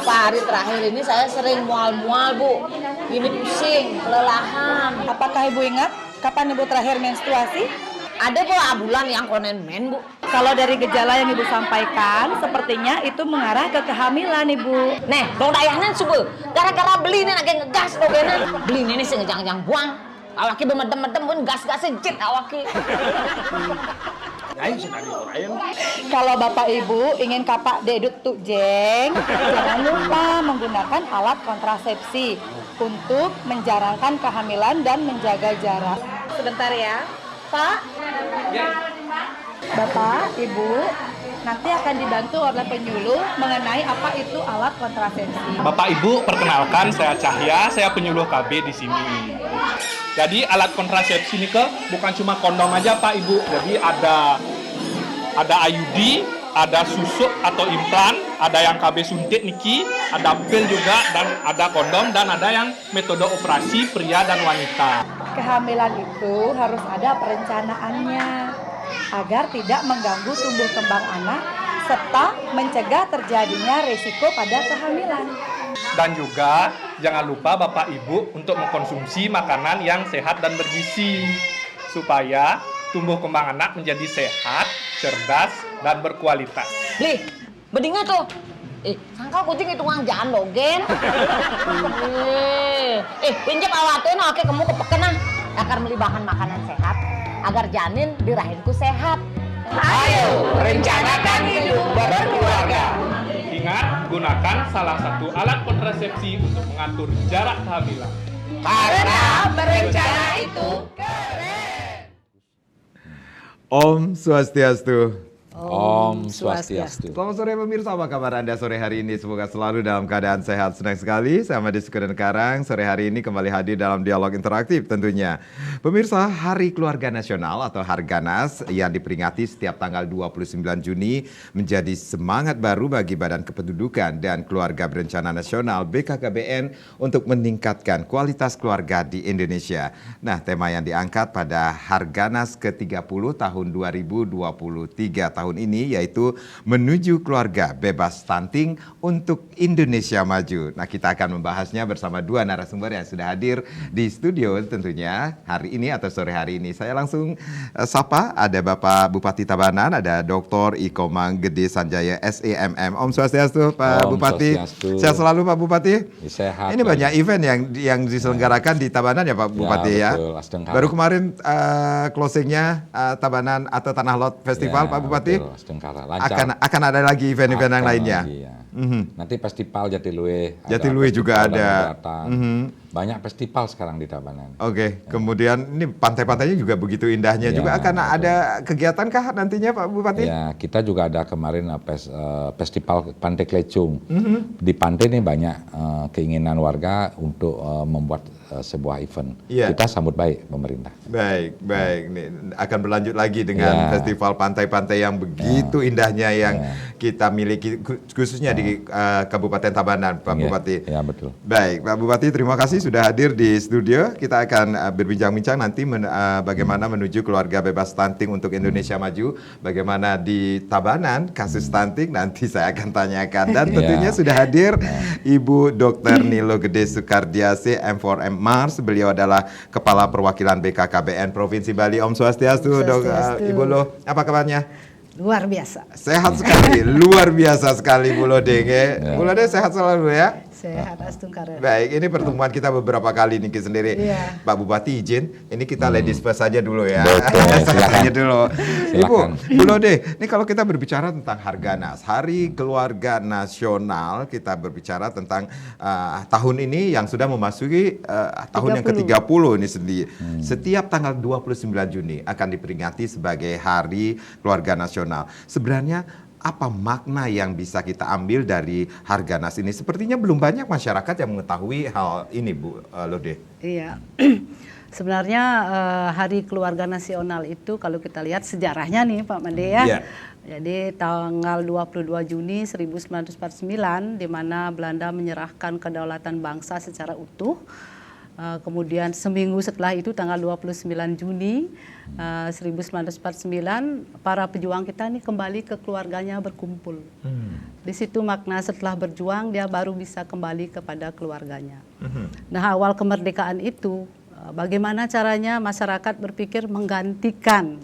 beberapa hari terakhir ini saya sering mual-mual, Bu. Ini pusing, kelelahan. Apakah Ibu ingat kapan Ibu terakhir menstruasi? Ada pola bulan yang konen men, Bu. Kalau dari gejala yang Ibu sampaikan, sepertinya itu mengarah ke kehamilan, Ibu. Nih, dong dayanan subuh. Gara-gara beli ini lagi ngegas dogenan. Beli ini sih ngejang-jang buang. Awaki bemedem-medem pun gas-gas sejit awaki. Kalau Bapak Ibu ingin kapak dedut tuk jeng, jangan lupa menggunakan alat kontrasepsi untuk menjarangkan kehamilan dan menjaga jarak. Sebentar ya, Pak. Bapak, Ibu, nanti akan dibantu oleh penyuluh mengenai apa itu alat kontrasepsi. Bapak Ibu, perkenalkan saya Cahya, saya penyuluh KB di sini. Jadi alat kontrasepsi ini bukan cuma kondom aja Pak Ibu. Jadi ada IUD, ada susuk atau implan, ada yang KB suntik niki, ada pil juga, dan ada kondom, dan ada yang metode operasi pria dan wanita. Kehamilan itu harus ada perencanaannya agar tidak mengganggu tumbuh kembang anak serta mencegah terjadinya risiko pada kehamilan. Dan juga jangan lupa Bapak Ibu untuk mengkonsumsi makanan yang sehat dan bergizi supaya tumbuh kembang anak menjadi sehat, cerdas, dan berkualitas. Beli, bedinga tuh. Sangka kucing itu uang jalan dogen. Pinjam awatin oke kamu kepeken ah. Akan beli bahan makanan sehat agar janin di rahimku sehat. Ayo, rencanakan hidup berkeluarga. Ingat, gunakan salah satu alat kontrasepsi untuk mengatur jarak kehamilan. Karena berencana itu keren. Om Swastiastu. Om Swastiastu. Selamat sore pemirsa, apa kabar Anda sore hari ini? Semoga selalu dalam keadaan sehat. Senang sekali saya Made Sukoden Karang sore hari ini kembali hadir dalam dialog interaktif tentunya. Pemirsa, Hari Keluarga Nasional atau Harganas yang diperingati setiap tanggal 29 Juni menjadi semangat baru bagi Badan Kependudukan dan Keluarga Berencana Nasional BKKBN untuk meningkatkan kualitas keluarga di Indonesia. Nah, tema yang diangkat pada Harganas ke-30 tahun 2023 tahun ini yaitu menuju keluarga bebas stunting untuk Indonesia maju. Nah, kita akan membahasnya bersama dua narasumber yang sudah hadir di studio tentunya hari ini atau sore hari ini. Saya langsung sapa, ada Bapak Bupati Tabanan, ada Dr. Ikomang Gede Sanjaya SEMM. Om Swastiastu Pak Om Bupati. Swastiastu. Sehat selalu Pak Bupati. Sehat. Ini banyak event yang diselenggarakan di Tabanan ya Pak Bupati ya. Betul, Astengkara. Baru kemarin closingnya Tabanan atau Tanah Lot Festival Ya, Pak Bupati. betul, Astengkara. Lancar. Akan ada lagi event-event yang lainnya. Lagi, ya. Nanti festival Jatilui. Jatilui juga ada. Banyak festival sekarang di Tabanan. Oke, kemudian ini pantai-pantainya juga begitu indahnya Ya, juga. Akan betul. ada kegiatan kah nantinya Pak Bupati? Ya, kita juga ada kemarin festival Pantai Klecung. Di pantai ini banyak keinginan warga untuk membuat sebuah event. Iya. Kita sambut baik pemerintah. Baik. Nih, akan berlanjut lagi dengan festival pantai-pantai yang begitu indahnya yang kita miliki khususnya di Kabupaten Tabanan, Pak Bupati. Ya, betul. Baik, Pak Bupati, terima kasih sudah hadir di studio. Kita akan berbincang-bincang nanti bagaimana menuju keluarga bebas stunting untuk Indonesia maju. Bagaimana di Tabanan kasus stunting nanti saya akan tanyakan. Dan tentunya sudah hadir Ibu Dr. Nilo Gede Sukardiase M4M Mars. Beliau adalah Kepala Perwakilan BKKBN Provinsi Bali. Om Swastiastu, Ibu Lo. Apa kabarnya? Luar biasa. Sehat sekali, luar biasa sekali Bu Lodenge. Bu Lode sehat selalu ya? Sehat Astungkara. Baik, ini pertemuan kita beberapa kali Niki sendiri. Iya. Pak Bupati izin, ini kita ladies first saja dulu ya. Betul, silakan. dulu. Silakan. Bu Lode, ini kalau kita berbicara tentang Harganas, Hari Keluarga Nasional, kita berbicara tentang tahun ini yang sudah memasuki tahun yang ke-30 ini sendiri. Setiap tanggal 29 Juni akan diperingati sebagai Hari Keluarga Nasional. Sebenarnya apa makna yang bisa kita ambil dari Harganas ini? Sepertinya belum banyak masyarakat yang mengetahui hal ini, Bu Lode. Iya. Sebenarnya Hari Keluarga Nasional itu kalau kita lihat sejarahnya nih Pak Made ya. Iya. Jadi tanggal 22 Juni 1949 di mana Belanda menyerahkan kedaulatan bangsa secara utuh. Kemudian seminggu setelah itu tanggal 29 Juni 1949 para pejuang kita ini kembali ke keluarganya berkumpul. Di situ makna setelah berjuang dia baru bisa kembali kepada keluarganya. Nah, awal kemerdekaan itu bagaimana caranya masyarakat berpikir menggantikan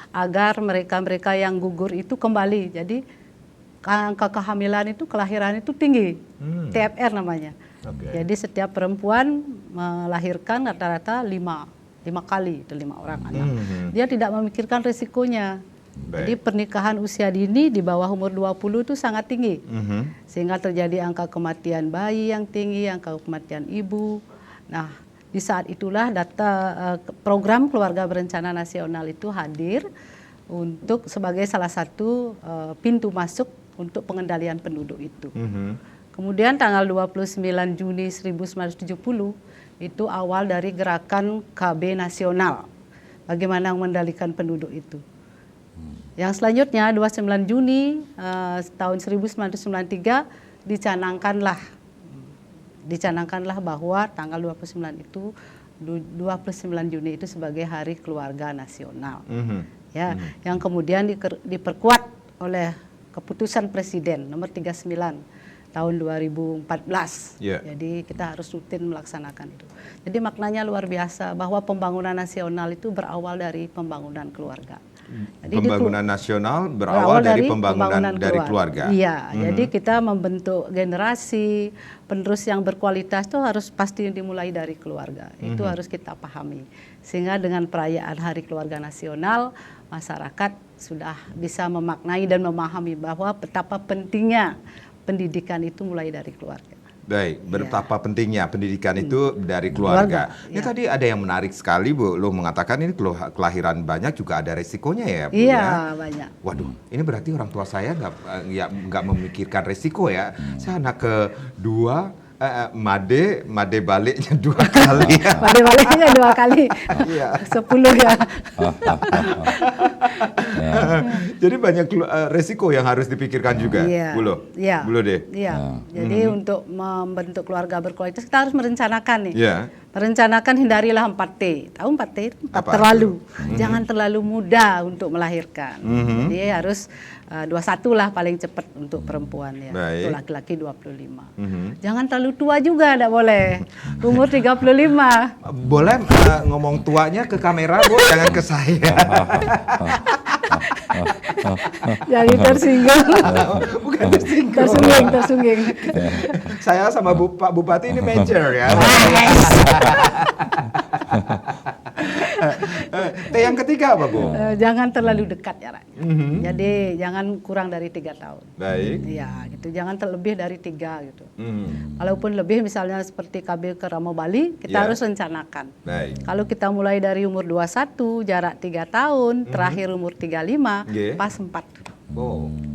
agar mereka-mereka yang gugur itu kembali. Jadi angka kehamilan itu, kelahiran itu tinggi, TFR namanya. Jadi setiap perempuan melahirkan rata-rata 5 kali, itu 5 orang anak. Dia tidak memikirkan risikonya. Jadi pernikahan usia dini di bawah umur 20 itu sangat tinggi. Sehingga terjadi angka kematian bayi yang tinggi, angka kematian ibu. Nah, di saat itulah program keluarga berencana nasional itu hadir untuk sebagai salah satu pintu masuk untuk pengendalian penduduk itu. Kemudian tanggal 29 Juni 1970 itu awal dari gerakan KB nasional. Bagaimana mengendalikan penduduk itu. Yang selanjutnya 29 Juni tahun 1993 dicanangkanlah bahwa tanggal 29 Juni itu sebagai Hari Keluarga Nasional. Ya, yang kemudian diperkuat oleh keputusan Presiden nomor 39 tahun 2014. Jadi kita harus rutin melaksanakan itu. Jadi maknanya luar biasa bahwa pembangunan nasional itu berawal dari pembangunan keluarga. Jadi pembangunan nasional berawal dari pembangunan dari keluarga. Iya, jadi kita membentuk generasi penerus yang berkualitas itu harus pasti dimulai dari keluarga. Itu harus kita pahami. Sehingga dengan perayaan Hari Keluarga Nasional, masyarakat sudah bisa memaknai dan memahami bahwa betapa pentingnya pendidikan itu mulai dari keluarga. Baik, betapa pentingnya pendidikan itu dari keluarga. Ini tadi ada yang menarik sekali, Bu. Lo mengatakan ini kelahiran banyak juga ada resikonya ya, Bu? Iya, banyak. Waduh, ini berarti orang tua saya nggak memikirkan resiko ya. Saya anak kedua, Made baliknya 2 kali. Made baliknya 2 kali. 10 ya. Jadi banyak resiko yang harus dipikirkan juga, Bu Lo. Iya. Bu Lo deh. Iya. Jadi untuk membentuk keluarga berkualitas kita harus merencanakan nih. Iya. Merencanakan, hindarilah 4T. Tahu 4T itu? Terlalu. Jangan terlalu muda untuk melahirkan. Jadi harus 21 lah paling cepat untuk perempuan ya. Untuk laki-laki 25. Jangan terlalu tua juga, enggak boleh. Umur 35. Boleh ngomong tuanya ke kamera, Bu, jangan ke saya. Jadi tersinggung. Bukan tersinggung. Tersungging. Saya sama Pak Bupati ini major ya. Yang ketiga apa, Bu? Jangan terlalu dekat ya, Rak. Jadi jangan kurang dari 3 tahun. Baik. Iya, gitu. Jangan terlebih dari 3 gitu. Walaupun lebih misalnya seperti KB ke Ramo Bali, kita harus rencanakan. Baik. Kalau kita mulai dari umur 21, jarak 3 tahun, terakhir umur 35, pas 4.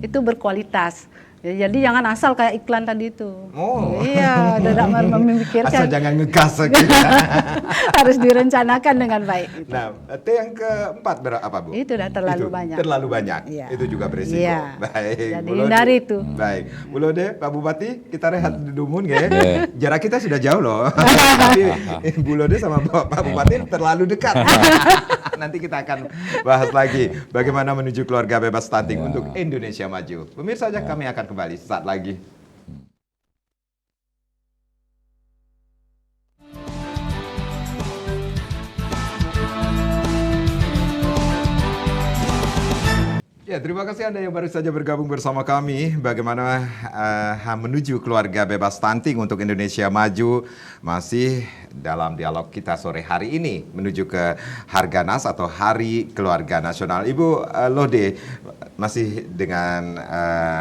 Itu berkualitas. Ya, jadi jangan asal kayak iklan tadi itu. Iya, tidak memikirkan. Asal jangan ngegas gitu. Harus direncanakan dengan baik. Gitu. Nah, yang keempat apa, Bu? Itu udah terlalu banyak. Terlalu banyak. Iya. Itu juga beresiko. Iya. Baik. Jadi hindari itu. Baik. Bu Lode, Pak Bupati, kita rehat di Dumun ya. Jarak kita sudah jauh loh. Tapi Bu Lode sama Pak Bupati terlalu dekat. Nanti kita akan bahas lagi bagaimana menuju keluarga bebas stunting untuk Indonesia maju. Pemirsa saja kami akan kembali saat lagi. Ya, terima kasih Anda yang baru saja bergabung bersama kami. Bagaimana menuju keluarga bebas stunting untuk Indonesia maju. Masih dalam dialog kita sore hari ini menuju ke Harganas atau Hari Keluarga Nasional. Ibu Lode, masih dengan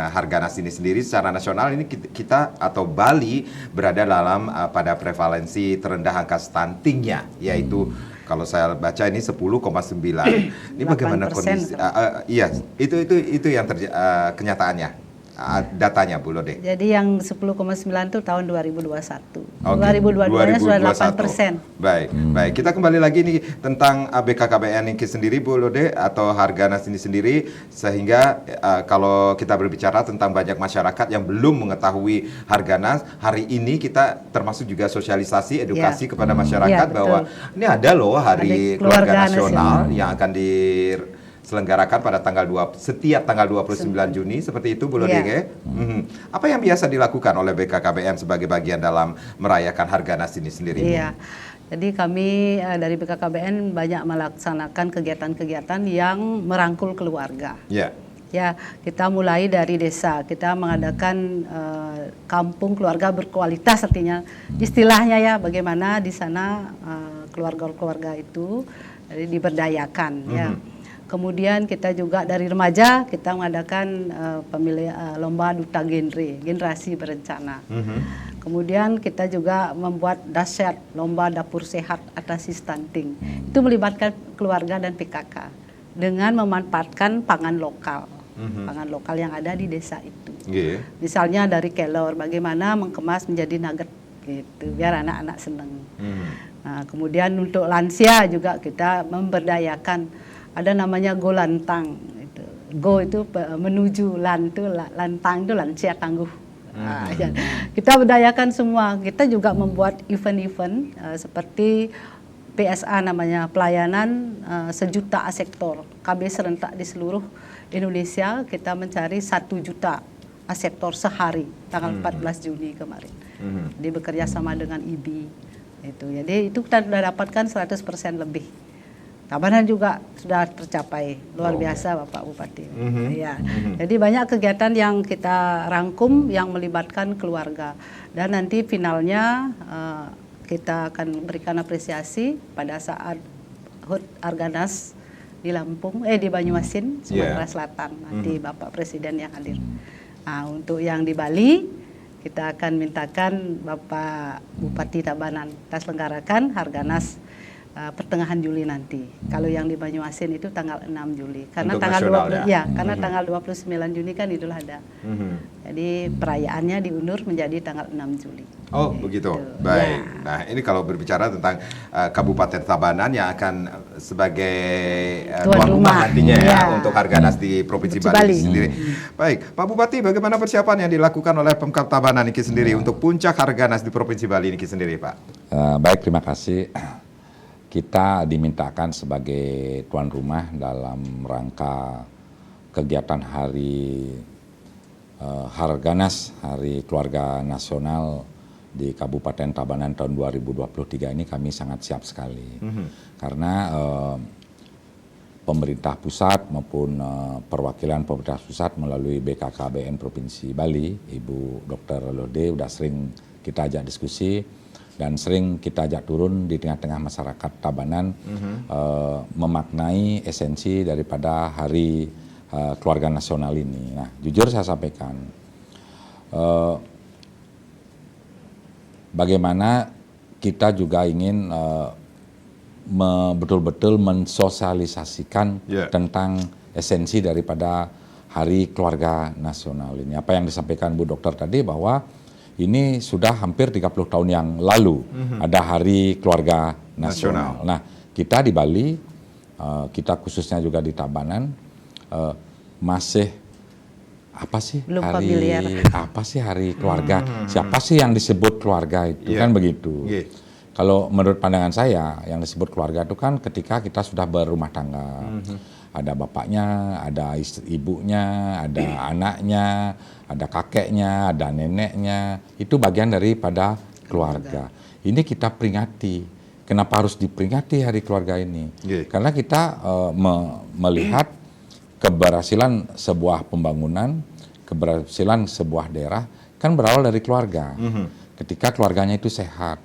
Harganas ini sendiri secara nasional ini kita atau Bali berada dalam pada prevalensi terendah angka stuntingnya, yaitu kalau saya baca ini 10,9. Ini bagaimana kondisi? Iya, itu yang kenyataannya, datanya Bu Lode. Jadi yang 10,9 itu tahun 2021. Oke, 2022 sudah 2021. 8%. Baik, baik. Kita kembali lagi nih tentang BKKBN ini sendiri, Bu Lode, atau Harganas ini sendiri, sehingga kalau kita berbicara tentang banyak masyarakat yang belum mengetahui Harganas, hari ini kita termasuk juga sosialisasi, edukasi kepada masyarakat Ya, bahwa ini ada loh Hari Hari Keluarga Keluarga Nasional yang akan diselenggarakan pada setiap tanggal 29 Juni, seperti itu Bu Lode. Iya. Apa yang biasa dilakukan oleh BKKBN sebagai bagian dalam merayakan Harganas ini sendiri, Bu? Iya. Jadi kami dari BKKBN banyak melaksanakan kegiatan-kegiatan yang merangkul keluarga. Ya. Ya, kita mulai dari desa. Kita mengadakan kampung keluarga berkualitas, artinya istilahnya ya, bagaimana di sana keluarga-keluarga itu diberdayakan. Ya. Kemudian kita juga dari remaja kita mengadakan lomba duta generasi berencana. Kemudian kita juga membuat dasyat lomba dapur sehat atasi stunting. Itu melibatkan keluarga dan PKK dengan memanfaatkan pangan lokal. Pangan lokal yang ada di desa itu. Yeah. Misalnya dari kelor, bagaimana mengemas menjadi nugget gitu, biar anak-anak seneng. Nah, kemudian untuk lansia juga kita memberdayakan, ada namanya Go Lantang. Go itu menuju, lantang itu lansia tangguh. Nah, ya. Kita berdayakan semua. Kita juga membuat event-event seperti PSA namanya, pelayanan sejuta aseptor. KB serentak di seluruh Indonesia, kita mencari 1 juta aseptor sehari tanggal 14 Juni kemarin. Dia bekerja sama dengan IBI. Jadi itu kita sudah dapatkan 100% lebih. Tabanan juga sudah tercapai, luar biasa Bapak Bupati. Ya. Jadi banyak kegiatan yang kita rangkum yang melibatkan keluarga, dan nanti finalnya kita akan berikan apresiasi pada saat HUT Harganas di di Banyuasin, Sumatera Selatan, nanti Bapak Presiden yang hadir. Nah, untuk yang di Bali kita akan mintakan Bapak Bupati Tabanan kita selenggarakan Harganas pertengahan Juli nanti. Kalau yang di Banyuasin itu tanggal 6 Juli. Karena untuk tanggal nasional, 20 ya, karena tanggal 29 Juni kan Idul Adha. Jadi perayaannya diundur menjadi tanggal 6 Juli. Oh, begitu. Baik. Ya. Nah, ini kalau berbicara tentang Kabupaten Tabanan yang akan sebagai tuan rumah nantinya ya untuk Harganas di Provinsi Bali sendiri. Baik, Pak Bupati, bagaimana persiapan yang dilakukan oleh Pemkab Tabanan ini sendiri untuk puncak Harganas di Provinsi Bali ini sendiri, Pak? Baik, terima kasih. Kita dimintakan sebagai tuan rumah dalam rangka kegiatan Hari Harganas, Hari Keluarga Nasional di Kabupaten Tabanan tahun 2023 ini. Kami sangat siap sekali karena pemerintah pusat maupun perwakilan pemerintah pusat melalui BKKBN Provinsi Bali, Ibu Dr. Lode, sudah sering kita ajak diskusi dan sering kita ajak turun di tengah-tengah masyarakat Tabanan memaknai esensi daripada Hari Keluarga Nasional ini. Nah, jujur saya sampaikan, bagaimana kita juga ingin betul-betul mensosialisasikan tentang esensi daripada Hari Keluarga Nasional ini. Apa yang disampaikan Bu Dokter tadi, bahwa ini sudah hampir 30 tahun yang lalu ada Hari Keluarga Nasional. Nah, kita di Bali, kita khususnya juga di Tabanan, masih apa sih hari keluarga? Siapa sih yang disebut keluarga itu? Kan begitu. Kalau menurut pandangan saya, yang disebut keluarga itu kan ketika kita sudah berumah tangga. Ada bapaknya, ada ibunya, ada anaknya, ada kakeknya, ada neneknya. Itu bagian daripada keluarga. Ini kita peringati. Kenapa harus diperingati Hari Keluarga ini? Karena kita melihat keberhasilan sebuah pembangunan, keberhasilan sebuah daerah kan berawal dari keluarga. Ketika keluarganya itu sehat.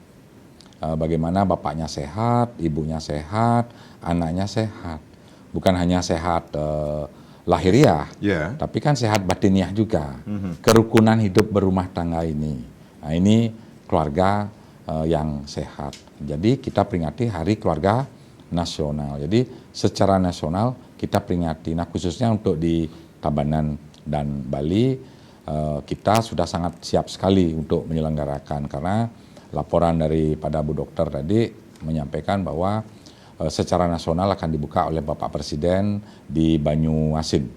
Bagaimana bapaknya sehat, ibunya sehat, anaknya sehat. Bukan hanya sehat lahiriah, tapi kan sehat batiniah juga. Kerukunan hidup berumah tangga ini. Nah, ini keluarga yang sehat. Jadi kita peringati Hari Keluarga Nasional. Jadi secara nasional kita peringati. Nah, khususnya untuk di Tabanan dan Bali, kita sudah sangat siap sekali untuk menyelenggarakan, karena laporan daripada Bu Dokter tadi menyampaikan bahwa secara nasional akan dibuka oleh Bapak Presiden di Banyuasin,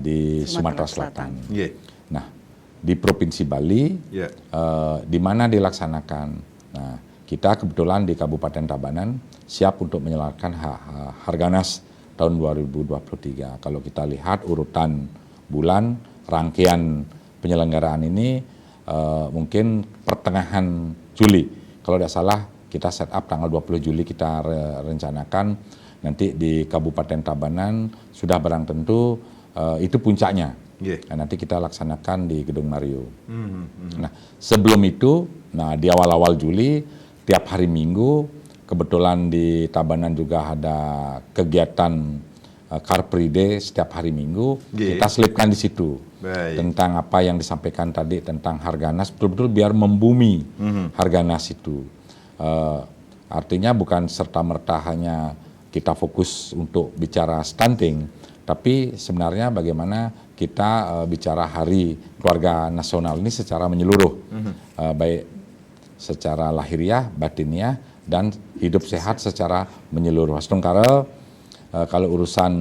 di Sumatera Selatan. Nah, di Provinsi Bali, di mana dilaksanakan. Nah, kita kebetulan di Kabupaten Tabanan siap untuk menyalakan Harganas tahun 2023. Kalau kita lihat urutan bulan, rangkaian penyelenggaraan ini mungkin pertengahan Juli. Kalau tidak salah kita set up tanggal 20 Juli kita rencanakan nanti di Kabupaten Tabanan sudah barang tentu itu puncaknya. Nah, nanti kita laksanakan di Gedung Mario. Nah, sebelum itu, di awal-awal Juli tiap hari Minggu kebetulan di Tabanan juga ada kegiatan Car Free Day setiap hari Minggu. Kita selipkan di situ. Tentang apa yang disampaikan tadi tentang Harganas, betul-betul biar membumi Harganas itu. Artinya bukan serta-merta hanya kita fokus untuk bicara stunting, tapi sebenarnya bagaimana kita bicara Hari Keluarga Nasional ini secara menyeluruh, baik secara lahiriah, batiniah, dan hidup sehat secara menyeluruh. Mas Tungkare, kalau urusan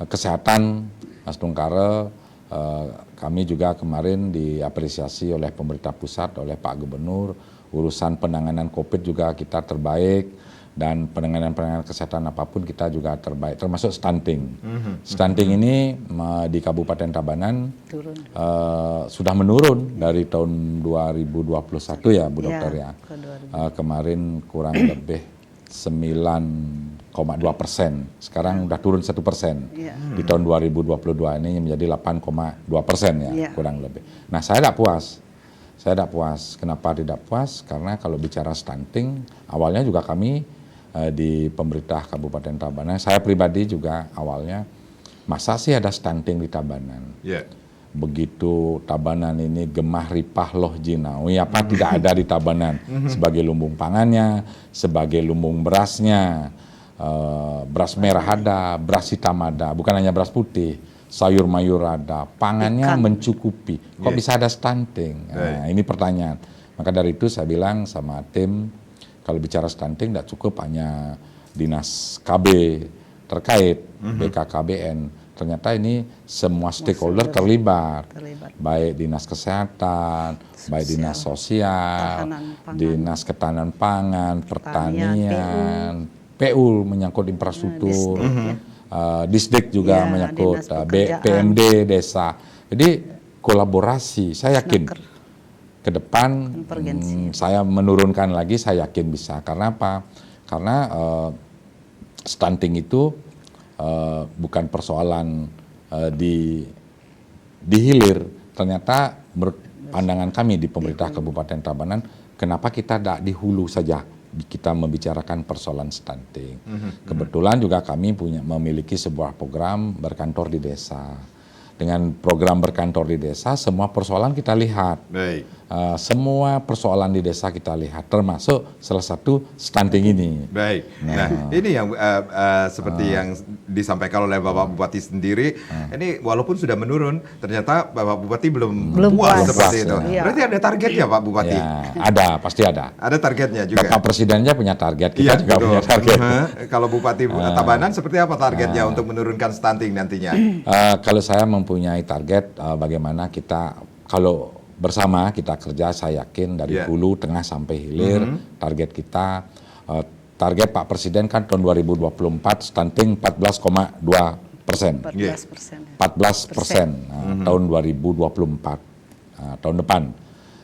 kesehatan, Mas Tungkare, kami juga kemarin diapresiasi oleh pemerintah pusat, oleh Pak Gubernur, urusan penanganan COVID juga kita terbaik, dan penanganan kesehatan apapun kita juga terbaik, termasuk stunting. Stunting ini di Kabupaten Tabanan sudah menurun dari tahun 2021 ya Bu Dokter ya. Kemarin kurang lebih 9,2%, sekarang udah turun 1%. Di tahun 2022 ini menjadi 8,2% ya, kurang lebih. Nah, saya tidak puas. Kenapa tidak puas? Karena kalau bicara stunting, awalnya juga kami di pemerintah Kabupaten Tabanan, saya pribadi juga awalnya, masa sih ada stunting di Tabanan? Begitu Tabanan ini gemah ripah loh jinawi, apa tidak ada di Tabanan? Sebagai lumbung pangannya, sebagai lumbung berasnya, beras merah ada, beras hitam ada, bukan hanya beras putih, sayur mayur ada, pangannya mencukupi. Kok bisa ada stunting? Nah, ini pertanyaan. Maka dari itu saya bilang sama tim, kalau bicara stunting tidak cukup hanya dinas KB terkait, BKKBN. Ternyata ini semua stakeholder terlibat. Baik dinas kesehatan, baik dinas sosial, dinas ketahanan pangan, pertanian, PU menyangkut infrastruktur, Disdik juga menyangkut, PMD desa. Jadi kolaborasi, saya yakin ke depan saya menurunkan lagi, saya yakin bisa. Karena apa? Karena stunting itu bukan persoalan di hilir. Ternyata pandangan kami di pemerintah Kabupaten Tabanan, kenapa kita tidak di hulu saja kita membicarakan persoalan stunting. Kebetulan juga kami memiliki sebuah program berkantor di desa. Dengan program berkantor di desa, semua persoalan kita lihat. Semua persoalan di desa kita lihat, termasuk salah satu stunting ini. Nah, ini yang seperti yang disampaikan oleh Bapak Bupati sendiri. Ini walaupun sudah menurun, ternyata Bapak Bupati belum puas seperti itu. Berarti ada targetnya Pak Bupati? Ya, ada, pasti ada. Ada targetnya juga. Bapak Presidennya punya target, kita juga punya target. Kalau Bupati Tabanan seperti apa targetnya untuk menurunkan stunting nantinya? Kalau saya mempunyai target bagaimana kita, kalau bersama kita kerja, saya yakin dari hulu, tengah sampai hilir, target kita, target Pak Presiden kan tahun 2024 stunting 14,2%. 14% tahun 2024, tahun depan.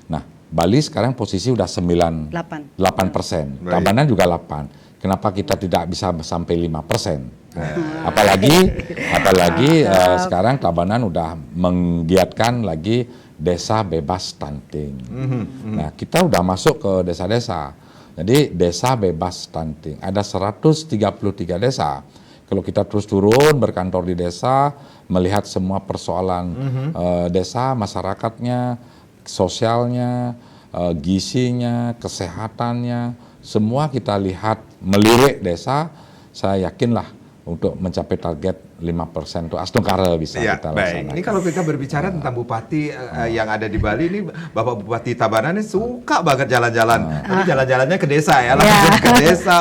Nah, Bali sekarang posisi udah 8%. Tabanan juga 8%. Kenapa kita tidak bisa sampai 5%? Apalagi sekarang Tabanan udah menggiatkan lagi desa bebas stunting. Nah, kita udah masuk ke desa-desa. Jadi desa bebas stunting ada 133 desa. Kalau kita terus turun berkantor di desa, melihat semua persoalan desa, masyarakatnya, sosialnya, gizinya, kesehatannya, semua kita lihat melirik desa, saya yakinlah untuk mencapai target 5% untuk Astungkara bisa Ya, kita baik. laksanakan. Ini kalau kita berbicara tentang bupati yang ada di Bali ini, Bapak Bupati Tabanan ini suka banget jalan-jalan. Tapi jalan-jalannya ke desa ya, langsung ke desa,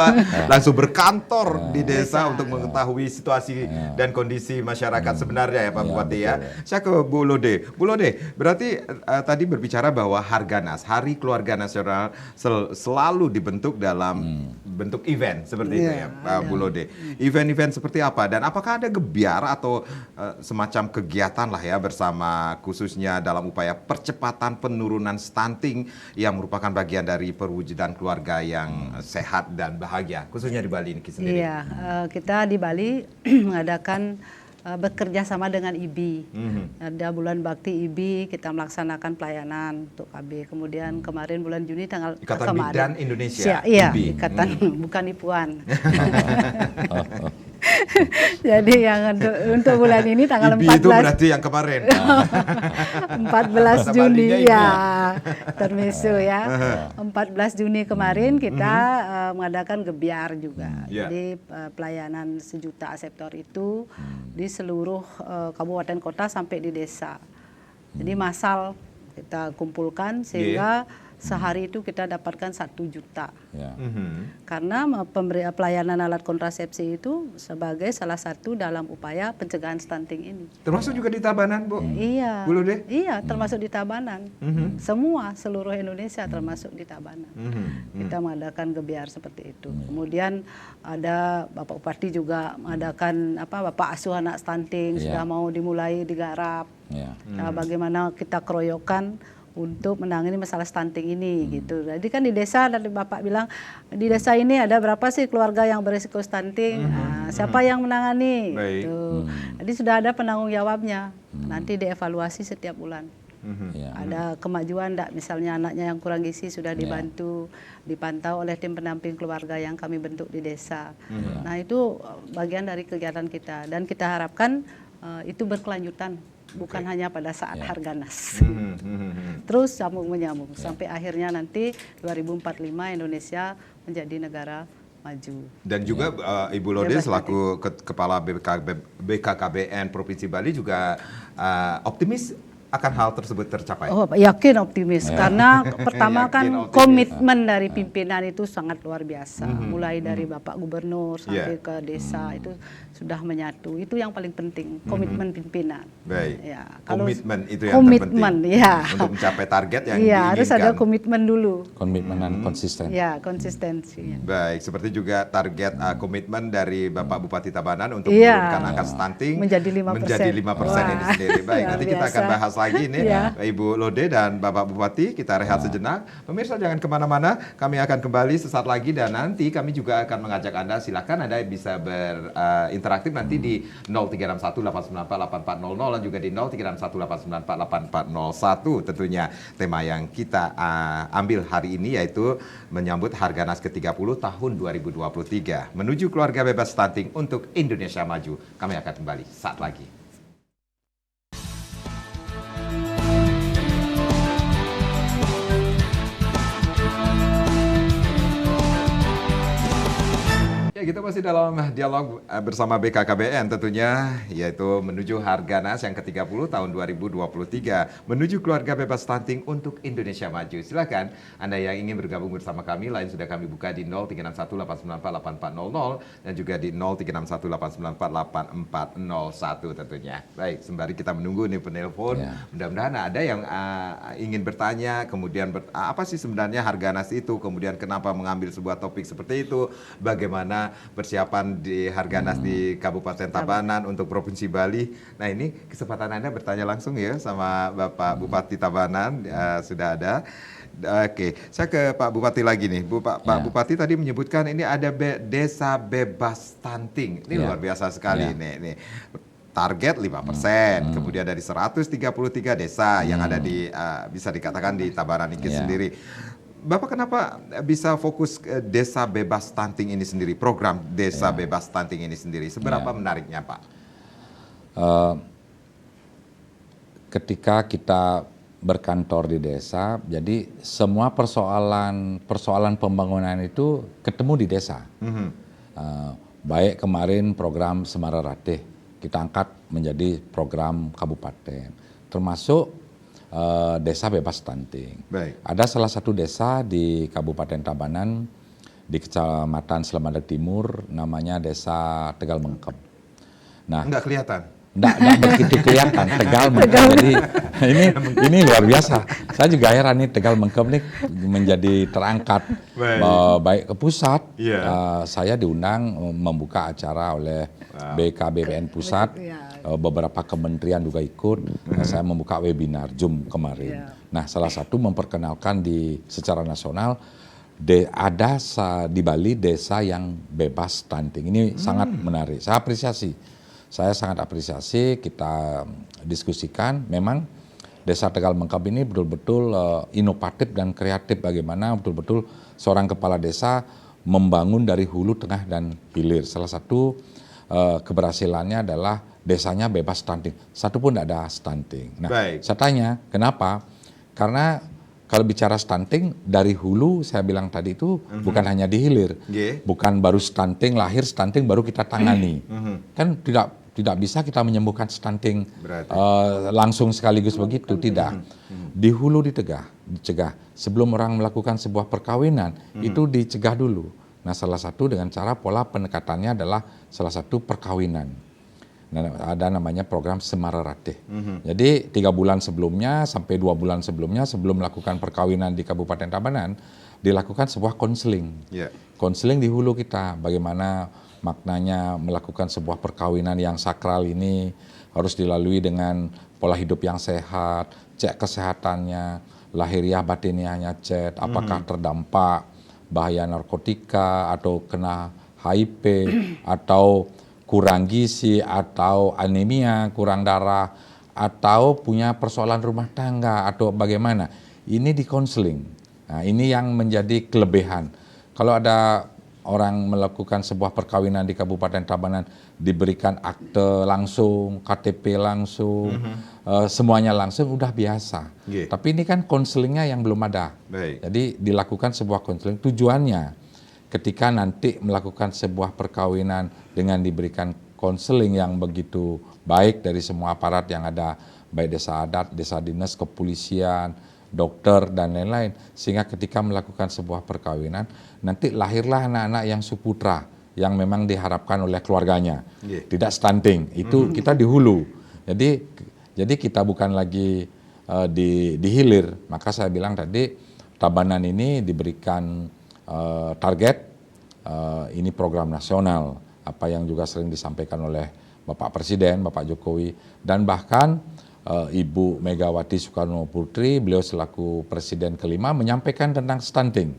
langsung berkantor di desa untuk mengetahui situasi dan kondisi masyarakat sebenarnya ya Pak Bupati ya. Saya ke Bu Lode. Bu Lode, berarti tadi berbicara bahwa Harganas, Hari Keluarga Nasional selalu dibentuk dalam bentuk event seperti itu ya Pak Bu Lode. Event-event seperti apa dan apakah ada gebiar atau semacam kegiatan lah ya bersama khususnya dalam upaya percepatan penurunan stunting yang merupakan bagian dari perwujudan keluarga yang sehat dan bahagia khususnya di Bali ini sendiri. Iya, kita di Bali mengadakan bekerja sama dengan IBI. Ada bulan bakti IBI kita melaksanakan pelayanan untuk KB. Kemudian kemarin bulan Juni tanggal Ikatan kemarin. Bidan Indonesia. Iya, IBI. ikatan bukan Ipuan. Jadi yang untuk bulan ini tanggal IBI 14 itu berarti yang kemarin. 14 Juni Balinya ya, termisu ya. 14 Juni kemarin kita mengadakan gebiar juga. Jadi pelayanan sejuta aseptor itu di seluruh kabupaten kota sampai di desa. Jadi massal kita kumpulkan sehingga sehari itu kita dapatkan 1 juta. Karena pelayanan alat kontrasepsi itu sebagai salah satu dalam upaya pencegahan stunting ini. Termasuk juga di Tabanan, Bu? Iya. Bu Lode? Iya, termasuk di Tabanan. Semua seluruh Indonesia termasuk di Tabanan. Kita mengadakan gebiar seperti itu. Kemudian ada Bapak Bupati juga mengadakan Bapak asuh anak stunting sudah mau dimulai digarap. Bagaimana kita keroyokan untuk menangani masalah stunting ini gitu. Jadi kan di desa tadi Bapak bilang di desa ini ada berapa sih keluarga yang berisiko stunting? Siapa yang menangani? Gitu. Jadi sudah ada penanggung jawabnya. Nanti dievaluasi setiap bulan. Ada kemajuan enggak, misalnya anaknya yang kurang gizi sudah dibantu, dipantau oleh tim pendamping keluarga yang kami bentuk di desa. Nah itu bagian dari kegiatan kita dan kita harapkan itu berkelanjutan. Bukan hanya pada saat Harganas. Terus sambung menyambung sampai akhirnya nanti 2045 Indonesia menjadi negara maju. Dan juga Ibu Lode selaku Kepala BKKBN Provinsi Bali juga optimis akan hal tersebut tercapai? Oh, yakin optimis karena pertama kan komitmen dari pimpinan itu sangat luar biasa. Mulai dari Bapak Gubernur sampai ke desa itu sudah menyatu. Itu yang paling penting, komitmen pimpinan. Baik. Ya, kalau komitmen itu yang terpenting. Ya. Untuk mencapai target yang diinginkan. Harus ada komitmen dulu. Komitmen dan konsisten. Ya, konsistensi. Baik, seperti juga target komitmen dari Bapak Bupati Tabanan untuk menurunkan angka stunting menjadi 5%. Ini sendiri. Baik, nanti kita akan bahas lagi nih Ibu Lode dan Bapak Bupati. Kita rehat sejenak. Pemirsa jangan kemana-mana, kami akan kembali sesaat lagi dan nanti kami juga akan mengajak Anda, silakan Anda bisa berinteraktif nanti di 0361894840 dan juga di 0361894841 tentunya. Tema yang kita ambil hari ini yaitu menyambut Harganas ke-30 tahun 2023 menuju keluarga bebas stunting untuk Indonesia maju. Kami akan kembali saat lagi. Kita masih dalam dialog bersama BKKBN tentunya, yaitu menuju Harganas yang ke-30 tahun 2023, menuju keluarga bebas stunting untuk Indonesia maju. Silakan Anda yang ingin bergabung bersama kami, lain sudah kami buka di 0361894840 dan juga di 0361894841 tentunya. Baik, sembari kita menunggu nih penelpon, mudah-mudahan ada yang ingin bertanya, kemudian apa sih sebenarnya Harganas itu, kemudian kenapa mengambil sebuah topik seperti itu, bagaimana persiapan di Harganas di Kabupaten Tabanan untuk Provinsi Bali. Nah ini kesempatan Anda bertanya langsung ya sama Bapak Bupati Tabanan, sudah ada. Oke, saya ke Pak Bupati lagi nih. Pak Bupati tadi menyebutkan ini ada desa bebas stunting. Ini luar biasa sekali nih. Target 5%, kemudian dari 133 desa yang ada di bisa dikatakan di Tabanan ini sendiri. Bapak kenapa bisa fokus desa bebas stunting ini sendiri, program desa bebas stunting ini sendiri? Seberapa menariknya, Pak? Ketika kita berkantor di desa, jadi semua persoalan pembangunan itu ketemu di desa. Baik kemarin program Semara Ratih kita angkat menjadi program kabupaten, termasuk desa bebas stunting. Baik. Ada salah satu desa di Kabupaten Tabanan di Kecamatan Slemadeg Timur, namanya Desa Tegal Mengkep. Nah, Enggak kelihatan. Enggak begitu kelihatan Tegal Mengkep. Jadi ini luar biasa. Saya juga heran nih Tegal Mengkep nih menjadi terangkat baik ke pusat. Saya diundang membuka acara oleh BKBBN pusat. Beberapa kementerian juga ikut. Saya membuka webinar Zoom kemarin. Nah, salah satu memperkenalkan secara nasional ada di Bali desa yang bebas stunting. Ini sangat menarik. Saya sangat apresiasi, kita diskusikan. Memang Desa Tegal Mengkep ini betul-betul inovatif dan kreatif, bagaimana betul-betul seorang kepala desa membangun dari hulu, tengah, dan hilir. Salah satu keberhasilannya adalah desanya bebas stunting. Satu pun tidak ada stunting. Nah, saya tanya, kenapa? Karena kalau bicara stunting, dari hulu saya bilang tadi itu bukan hanya di hilir. Bukan baru stunting, lahir stunting baru kita tangani. Kan tidak bisa kita menyembuhkan stunting langsung sekaligus begitu, tidak. Di hulu dicegah. Sebelum orang melakukan sebuah perkawinan, itu dicegah dulu. Nah, salah satu dengan cara pola pendekatannya adalah salah satu perkawinan. Nah, ada namanya program Semara Ratih. Jadi 3 bulan sebelumnya sampai 2 bulan sebelumnya, sebelum melakukan perkawinan di Kabupaten Tabanan, dilakukan sebuah konseling. Konseling di hulu kita, bagaimana maknanya melakukan sebuah perkawinan yang sakral ini harus dilalui dengan pola hidup yang sehat, cek kesehatannya, lahiriah batiniahnya cek, apakah terdampak bahaya narkotika atau kena HIV atau kurang gizi atau anemia, kurang darah atau punya persoalan rumah tangga atau bagaimana. Ini di konseling. Nah, ini yang menjadi kelebihan. Kalau ada orang melakukan sebuah perkawinan di Kabupaten Tabanan, diberikan akte langsung, KTP langsung, semuanya langsung, udah biasa. Tapi ini kan konselingnya yang belum ada. Jadi dilakukan sebuah konseling, tujuannya ketika nanti melakukan sebuah perkawinan dengan diberikan konseling yang begitu baik dari semua aparat yang ada, baik desa adat, desa dinas, kepolisian, dokter, dan lain-lain, sehingga ketika melakukan sebuah perkawinan nanti lahirlah anak-anak yang suputra yang memang diharapkan oleh keluarganya, tidak stunting. Itu kita di hulu. Jadi kita bukan lagi di hilir. Maka saya bilang tadi Tabanan ini diberikan target, ini program nasional, apa yang juga sering disampaikan oleh Bapak Presiden, Bapak Jokowi, dan bahkan Ibu Megawati Soekarno Putri, beliau selaku Presiden kelima menyampaikan tentang stunting.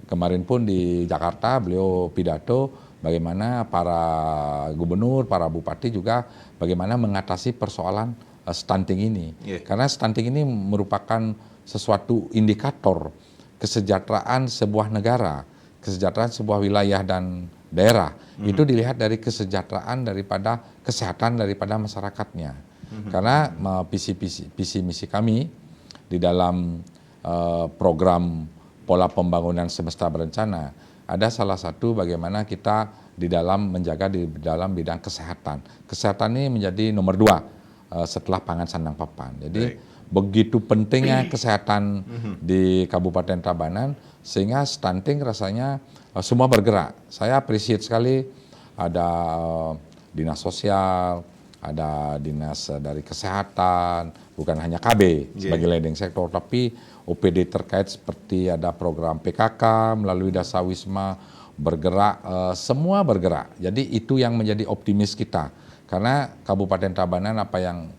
Kemarin pun di Jakarta beliau pidato bagaimana para gubernur, para bupati juga bagaimana mengatasi persoalan stunting ini. Karena stunting ini merupakan sesuatu indikator kesejahteraan sebuah negara, kesejahteraan sebuah wilayah dan daerah. Itu dilihat dari kesejahteraan daripada kesehatan daripada masyarakatnya. Karena visi misi kami di dalam program pola pembangunan semesta berencana ada salah satu bagaimana kita di dalam menjaga di dalam bidang kesehatan. Kesehatan ini menjadi nomor 2 setelah pangan sandang papan. Jadi begitu pentingnya kesehatan di Kabupaten Tabanan sehingga stunting rasanya semua bergerak. Saya appreciate sekali ada dinas sosial, ada dinas dari kesehatan, bukan hanya KB sebagai leading sektor, tapi OPD terkait seperti ada program PKK melalui Dasa Wisma bergerak, semua bergerak. Jadi itu yang menjadi optimis kita. Karena Kabupaten Tabanan apa yang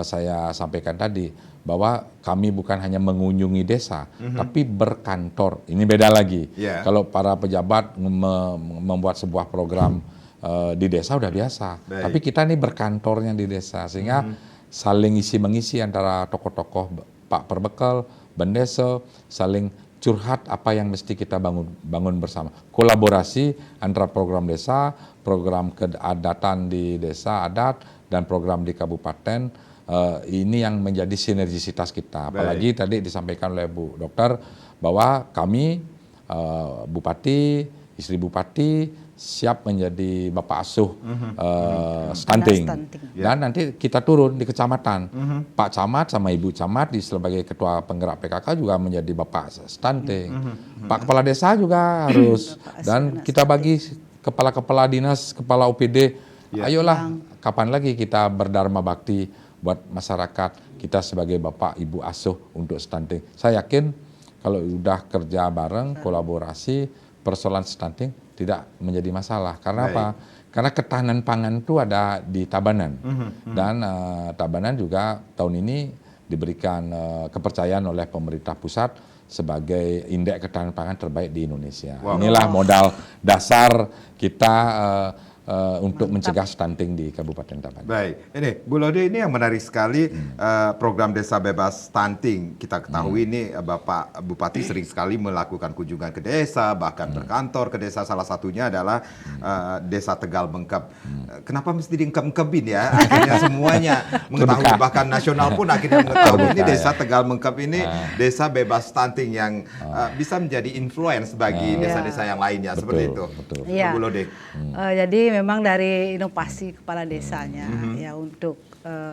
saya sampaikan tadi, bahwa kami bukan hanya mengunjungi desa, tapi berkantor. Ini beda lagi. Kalau para pejabat membuat sebuah program di desa udah biasa, tapi kita nih berkantornya di desa, sehingga saling isi-mengisi antara tokoh-tokoh Pak Perbekal, Bendesa, saling curhat apa yang mesti kita bangun bersama. Kolaborasi antara program desa, program keadatan di desa adat, dan program di kabupaten, ini yang menjadi sinergisitas kita. Apalagi tadi disampaikan oleh Bu Dokter bahwa kami Bupati istri bupati siap menjadi bapak asuh stunting. Dan nanti kita turun di kecamatan. Pak Camat sama Ibu Camat sebagai ketua penggerak PKK juga menjadi bapak stunting. Pak Kepala Desa juga harus. Dan kita bagi kepala-kepala dinas, kepala OPD, ayolah kapan lagi kita berdharma bakti buat masyarakat kita sebagai bapak ibu asuh untuk stunting. Saya yakin kalau udah kerja bareng, kolaborasi, persoalan stunting tidak menjadi masalah. Karena apa? Karena ketahanan pangan itu ada di Tabanan. Dan Tabanan juga tahun ini diberikan kepercayaan oleh pemerintah pusat sebagai indeks ketahanan pangan terbaik di Indonesia. Inilah modal dasar kita untuk mencegah stunting di Kabupaten Tabanan. Baik, ini Bu Lode, ini yang menarik sekali program Desa Bebas Stunting. Kita ketahui ini Bapak Bupati sering sekali melakukan kunjungan ke desa, bahkan berkantor ke desa. Salah satunya adalah Desa Tegal Bengkep. Kenapa mesti diengkep-engkepin ya? Akhirnya semuanya mengetahui, bahkan nasional pun akhirnya mengetahui ini Desa Tegal Bengkep ini desa bebas stunting yang bisa menjadi influence bagi desa-desa yang lainnya. Seperti itu. Iya. Bu Lode. Jadi memang dari inovasi kepala desanya ya untuk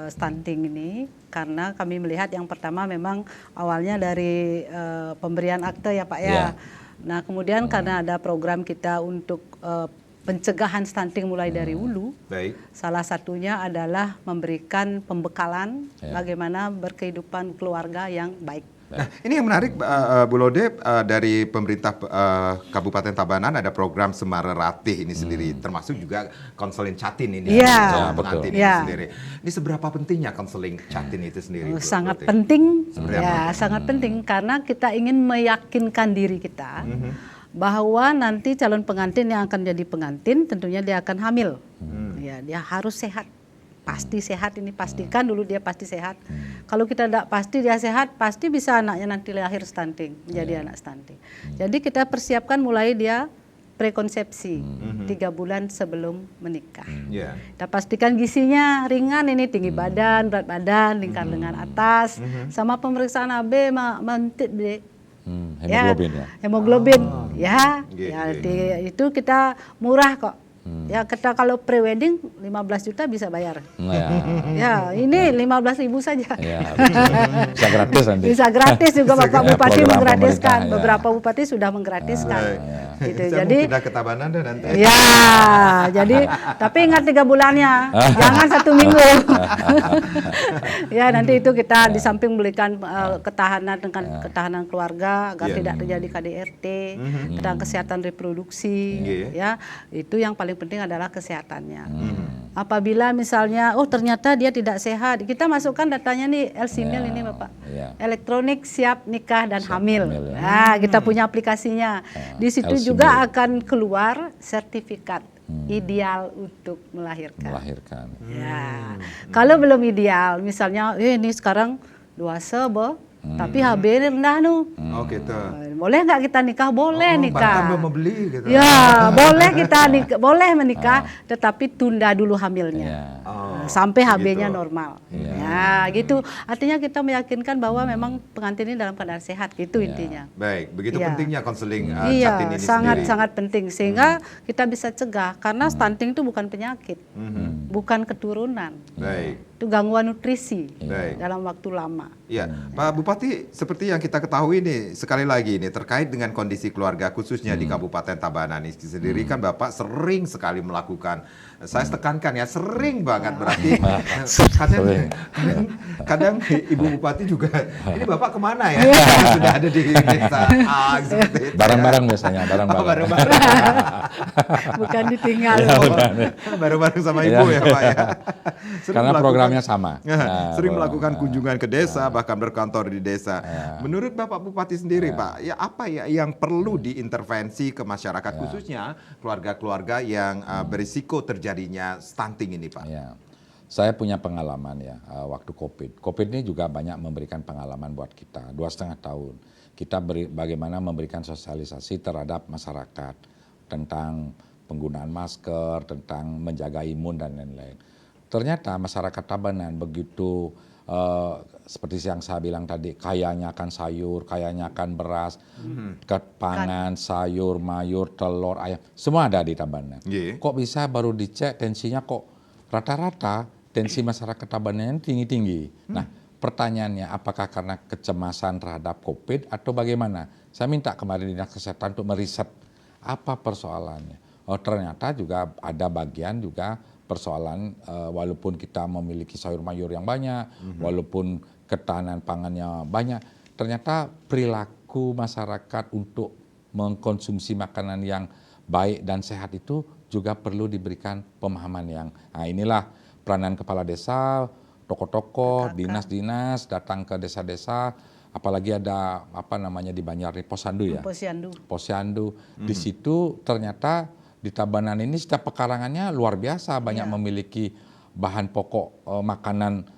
stunting ini, karena kami melihat yang pertama memang awalnya dari pemberian akte ya Pak ya. Nah kemudian karena ada program kita untuk pencegahan stunting mulai dari hulu. Salah satunya adalah memberikan pembekalan bagaimana berkehidupan keluarga yang baik. Nah, ini yang menarik Bu Lode, dari pemerintah Kabupaten Tabanan ada program Semara Ratih ini sendiri, termasuk juga konseling Catin ini, pengantin ini sendiri. Ini seberapa pentingnya konseling Catin itu sendiri? Sangat penting, sangat penting karena kita ingin meyakinkan diri kita bahwa nanti calon pengantin yang akan jadi pengantin tentunya dia akan hamil, ya dia harus sehat. Pasti sehat, ini pastikan dulu dia pasti sehat. Kalau kita tidak pasti dia sehat, pasti bisa anaknya nanti lahir stunting, menjadi anak stunting. Jadi kita persiapkan mulai dia prekonsepsi 3 bulan sebelum menikah. Kita pastikan gizinya ringan, ini tinggi badan, berat badan, lingkar lengan atas, sama pemeriksaan AB mentit hemoglobin hemoglobin itu kita murah kok. Ya kita kalau pre-wedding 15 juta bisa bayar. Ya ini 15.000 saja. Bisa gratis nanti. Bisa gratis juga Bapak Bupati menggratiskan. Beberapa bupati sudah menggratiskan. Gitu. Jadi pindah ke Tabanan dan nanti. Ya, jadi tapi ingat 3 bulannya, jangan 1 minggu. Ya nanti itu kita di samping memberikan ketahanan dengan ketahanan keluarga agar tidak terjadi KDRT, tentang kesehatan reproduksi, ya itu yang paling penting adalah kesehatannya. Apabila misalnya, ternyata dia tidak sehat, kita masukkan datanya nih LCMIL ini Bapak, elektronik siap nikah dan hamil. Nah, kita punya aplikasinya. Di situ juga akan keluar sertifikat ideal untuk melahirkan. Ya, kalau belum ideal, misalnya, ini sekarang 2 sebe. Tapi HB rendah nu. Gitu. Boleh nggak kita nikah? Boleh nikah. Belum membeli gitu. Ya, boleh kita boleh menikah, tetapi tunda dulu hamilnya. Sampai HB-nya normal. Ya, gitu. Artinya kita meyakinkan bahwa memang pengantin ini dalam keadaan sehat, gitu intinya. Baik, begitu pentingnya konseling Catin ini sangat penting sehingga kita bisa cegah karena stunting itu bukan penyakit. Bukan keturunan. Itu gangguan nutrisi dalam waktu lama. Ya, Pak Bupati, seperti yang kita ketahui nih, sekali lagi nih terkait dengan kondisi keluarga khususnya di Kabupaten Tabanan ini sendiri kan Bapak sering sekali melakukan, saya tekankan ya, sering banget berarti kadang Ibu Bupati juga, ini Bapak kemana ya? Sudah ada di desa seperti itu. Bareng-bareng biasanya, bareng-bareng. Bukan ditinggal. Bareng-bareng sama Ibu ya Pak ya. Karena programnya sama. Sering melakukan kunjungan ke desa, bahkan berkantor di desa. Menurut Bapak Bupati sendiri Pak, ya apa ya yang perlu diintervensi ke masyarakat khususnya keluarga-keluarga yang berisiko terjadinya stunting ini Pak? Saya punya pengalaman ya waktu COVID. COVID ini juga banyak memberikan pengalaman buat kita. 2,5 tahun kita bagaimana memberikan sosialisasi terhadap masyarakat tentang penggunaan masker, tentang menjaga imun dan lain-lain. Ternyata masyarakat Tabanan begitu seperti yang saya bilang tadi, kayanya akan sayur, kayanya akan beras, pangan, sayur, mayur, telur, ayam, semua ada di Tabanan. Kok bisa baru dicek tensinya kok rata-rata tensi masyarakat Tabanan tinggi-tinggi. Nah, pertanyaannya apakah karena kecemasan terhadap COVID atau bagaimana? Saya minta kemarin Dinas Kesehatan untuk meriset apa persoalannya. Oh, ternyata juga ada bagian juga persoalan walaupun kita memiliki sayur mayur yang banyak, walaupun ketahanan pangannya banyak, ternyata perilaku masyarakat untuk mengkonsumsi makanan yang baik dan sehat itu juga perlu diberikan pemahaman yang, nah inilah peranan kepala desa, tokoh-tokoh, dinas-dinas datang ke desa-desa, apalagi ada apa namanya di Banjar, Posyandu ya? Posyandu. Di situ ternyata di Tabanan ini setiap pekarangannya luar biasa, banyak memiliki bahan pokok makanan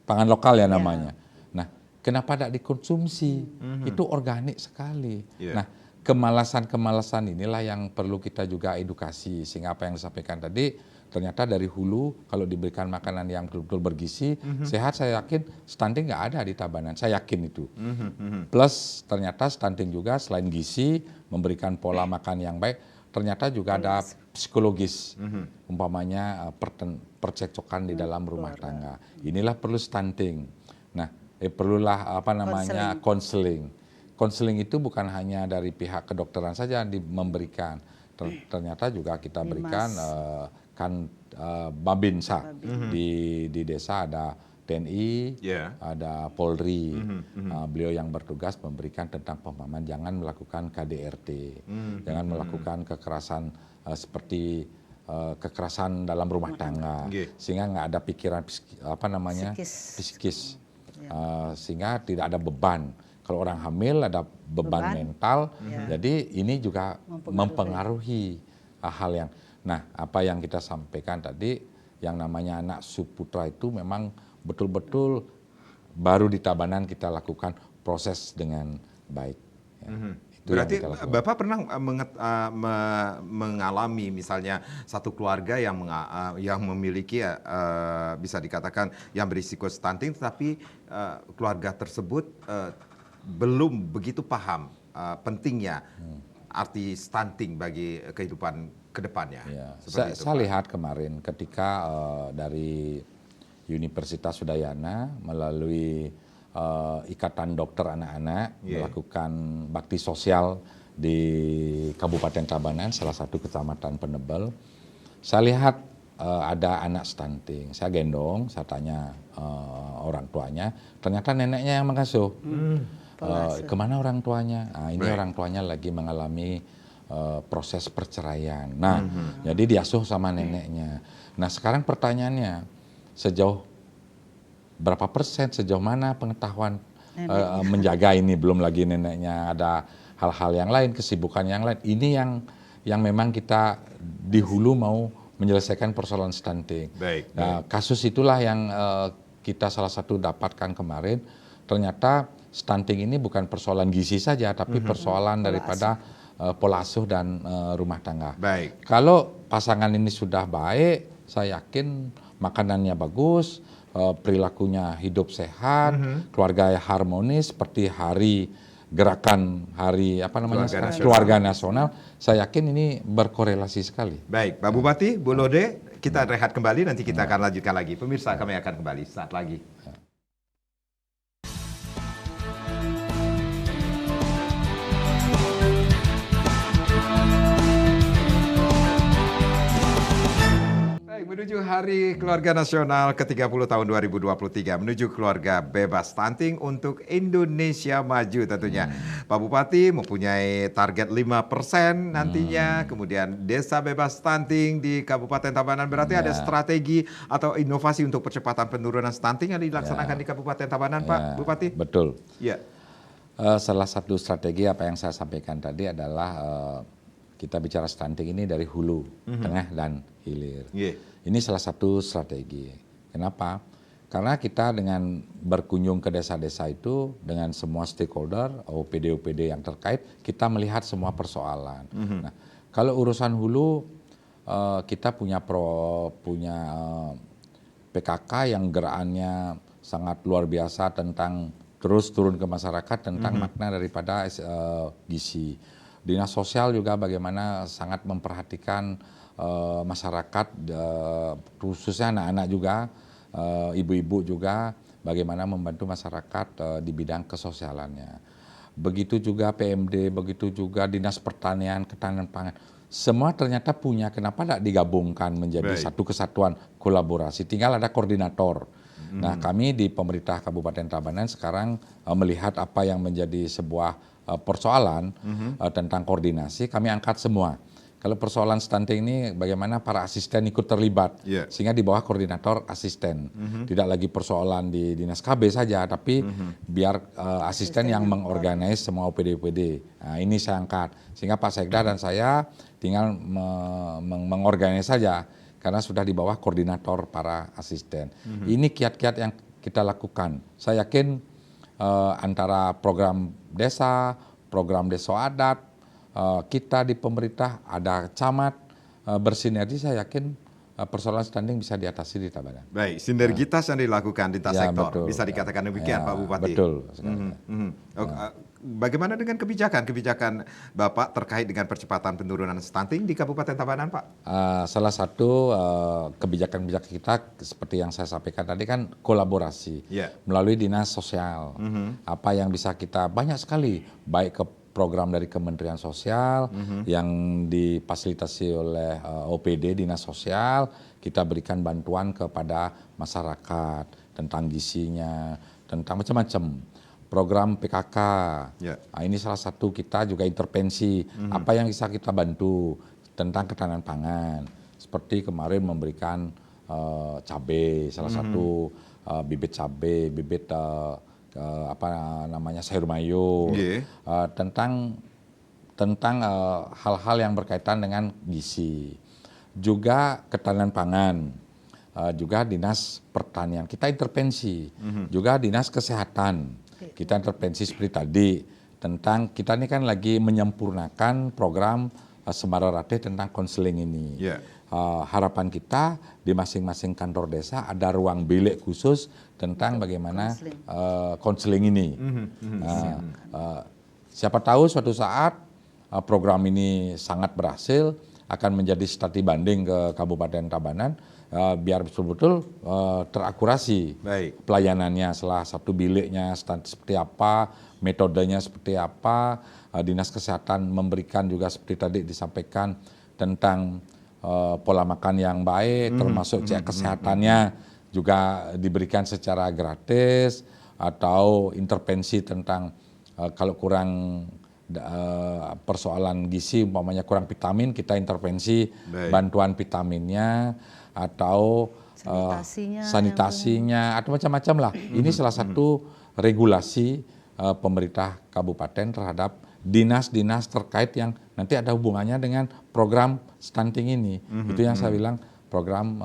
pangan lokal ya namanya. Nah, kenapa tidak dikonsumsi? Itu organik sekali. Nah, kemalasan-kemalasan inilah yang perlu kita juga edukasi, sehingga apa yang disampaikan tadi ternyata dari hulu kalau diberikan makanan yang betul-betul bergizi, sehat, saya yakin stunting nggak ada di Tabanan, saya yakin itu. Plus ternyata stunting juga selain gizi, memberikan pola makan yang baik, ternyata juga ada psikologis, umpamanya percekcokan di dalam rumah tangga. Inilah perlu stunting. Nah, perlulah apa namanya konseling. Konseling itu bukan hanya dari pihak kedokteran saja memberikan, ternyata juga kita berikan Babinsa di desa ada TNI, ada Polri, beliau yang bertugas memberikan tentang pemahaman jangan melakukan KDRT, jangan melakukan kekerasan seperti kekerasan dalam rumah tangga, sehingga nggak ada pikiran psikis, sehingga tidak ada beban. Kalau orang hamil ada beban mental, jadi ini juga mempengaruhi hal yang. Nah, apa yang kita sampaikan tadi, yang namanya anak Suputra itu memang betul-betul baru di Tabanan kita lakukan proses dengan baik. Ya. Berarti Bapak pernah mengalami misalnya satu keluarga yang memiliki bisa dikatakan yang berisiko stunting, tapi keluarga tersebut belum begitu paham pentingnya arti stunting bagi kehidupan kedepannya. Ya. Saya lihat kemarin ketika dari Universitas Udayana melalui Ikatan Dokter Anak-anak melakukan bakti sosial di Kabupaten Tabanan, salah satu kecamatan Penebel. Saya lihat ada anak stunting. Saya gendong, saya tanya orang tuanya, ternyata neneknya yang mengasuh. Kemana orang tuanya? Nah, ini orang tuanya lagi mengalami proses perceraian. Nah, jadi diasuh sama neneknya. Nah, sekarang pertanyaannya, sejauh berapa persen, sejauh mana pengetahuan menjaga ini, belum lagi neneknya ada hal-hal yang lain, kesibukan yang lain. Ini yang memang kita di hulu mau menyelesaikan persoalan stunting. Nah, kasus itulah yang kita salah satu dapatkan kemarin. Ternyata stunting ini bukan persoalan gizi saja, tapi persoalan daripada pola asuh dan rumah tangga. Kalau pasangan ini sudah baik, saya yakin makanannya bagus, perilakunya hidup sehat, keluarga harmonis seperti gerakan hari keluarga nasional, saya yakin ini berkorelasi sekali. Baik, Pak Bupati, Bu Lode, kita rehat kembali, nanti kita akan lanjutkan lagi. Pemirsa, kami akan kembali saat lagi. Menuju Hari Keluarga Nasional ke-30 tahun 2023, menuju keluarga bebas stunting untuk Indonesia maju tentunya. Pak Bupati mempunyai target 5% nantinya, kemudian desa bebas stunting di Kabupaten Tabanan. Berarti ada strategi atau inovasi untuk percepatan penurunan stunting yang dilaksanakan di Kabupaten Tabanan, Pak Bupati? Betul. Ya. Salah satu strategi apa yang saya sampaikan tadi adalah kita bicara stunting ini dari hulu, tengah, dan hilir. Ini salah satu strategi. Kenapa? Karena kita dengan berkunjung ke desa-desa itu dengan semua stakeholder, OPD-OPD yang terkait, kita melihat semua persoalan. Nah, kalau urusan hulu, kita punya PKK yang gerakannya sangat luar biasa tentang terus turun ke masyarakat tentang makna daripada gizi. Dinas sosial juga bagaimana sangat memperhatikan masyarakat, khususnya anak-anak juga, ibu-ibu juga, bagaimana membantu masyarakat di bidang kesosialannya. Begitu juga PMD, begitu juga Dinas Pertanian, Ketahanan Pangan. Semua ternyata punya, kenapa tidak digabungkan menjadi satu kesatuan kolaborasi, tinggal ada koordinator. Nah, kami di pemerintah Kabupaten Tabanan sekarang melihat apa yang menjadi sebuah persoalan tentang koordinasi, kami angkat semua. Kalau persoalan stunting ini bagaimana para asisten ikut terlibat, sehingga di bawah koordinator asisten. Tidak lagi persoalan di Dinas KB saja, tapi biar asisten yang mengorganize semua OPD-OPD. Nah, ini saya angkat. Sehingga Pak Sekda dan saya tinggal mengorganize saja, karena sudah di bawah koordinator para asisten. Ini kiat-kiat yang kita lakukan. Saya yakin antara program desa, program desa adat, kita di pemerintah, ada camat, bersinergi, saya yakin persoalan stunting bisa diatasi di Tabanan. Baik, sinergitas yang dilakukan di lintas sektor, betul. bisa dikatakan demikian Pak Bupati. Betul. Bagaimana dengan kebijakan Bapak terkait dengan percepatan penurunan stunting di Kabupaten Tabanan, Pak? Salah satu kebijakan-kebijakan kita seperti yang saya sampaikan tadi kan kolaborasi melalui dinas sosial. Apa yang bisa kita, banyak sekali, baik ke program dari Kementerian Sosial yang difasilitasi oleh OPD Dinas Sosial, kita berikan bantuan kepada masyarakat tentang gizinya, tentang macam-macam. Program PKK, nah, ini salah satu kita juga intervensi, apa yang bisa kita bantu tentang ketahanan pangan. Seperti kemarin memberikan cabai, salah satu bibit cabai, bibit sayur mayur, tentang hal-hal yang berkaitan dengan gizi. Juga ketahanan pangan, juga Dinas Pertanian kita intervensi, juga Dinas Kesehatan kita intervensi seperti tadi, tentang kita ini kan lagi menyempurnakan program Semara Ratih tentang konseling ini. Harapan kita di masing-masing kantor desa ada ruang bilik khusus tentang bagaimana konseling ini. Siapa tahu suatu saat program ini sangat berhasil, akan menjadi studi banding ke Kabupaten Tabanan, biar betul-betul terakurasi pelayanannya, salah satu biliknya seperti apa, metodenya seperti apa, Dinas Kesehatan memberikan juga seperti tadi disampaikan tentang pola makan yang baik, termasuk cek kesehatannya juga diberikan secara gratis, atau intervensi tentang kalau kurang persoalan gizi, umpamanya kurang vitamin, kita intervensi bantuan vitaminnya, atau sanitasinya atau macam-macam lah. Ini salah satu regulasi pemerintah kabupaten terhadap dinas-dinas terkait yang nanti ada hubungannya dengan program stunting ini. Itu yang saya bilang program